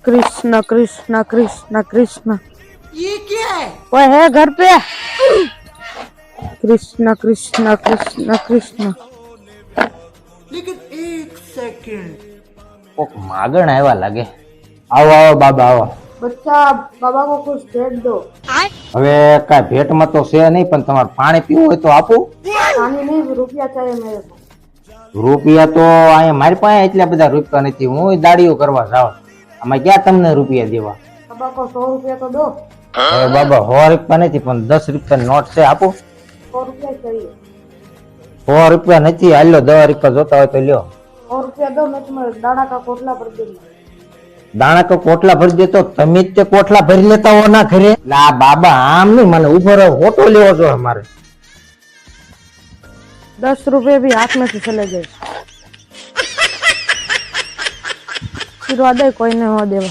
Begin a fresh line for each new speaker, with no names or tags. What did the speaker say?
कृष्ण कृष्ण कृष्ण कृष्ण।
ये क्या है?
वो है घर पे। कृष्ण कृष्ण कृष्ण कृष्ण।
लेकिन एक सेकंड,
કોક માગણ આવ્યા લાગે. આવો આવો બાબા આવો.
बच्चा बाबा को कुछ भेज दो।
હવે કાંઈ ભેટમાં તો છે નહીં, પણ તમારે પાણી પીવું હોય તો આપું.
पानी नहीं, रुपया चाहिए मेरे को।
રૂપિયા તો અહીંયા મારી પાસે એટલા બધા રૂપિયા નથી. હું દાડીઓ કરવા જાઉં. આમાં ક્યાં તમને રૂપિયા દેવા?
बाबा को 100 रुपया तो दो।
હવે બાબા 100 રૂપિયા નથી, પણ 10 રૂપિયા નોટ છે, આપું.
100 रुपया चाहिए।
100 રૂપિયા નથી, હાલો 10 રૂપિયા જોતા હોય તો લ્યો.
100 रुपया दो, मैं तुम्हें दाना का कोटला भर दूंगी।
દાણા તો કોટલા ભરી દેતો, તમે જ તે કોટલા ભરી લેતા હો ના ઘરે. એટલે આ બાબા આમ નહીં, મને ઉભો રહો, ફોટો લેવો છો અમારે.
10 रुपये भी हाथ में से चले गए। फिर दे कोई नहीं हो देवा।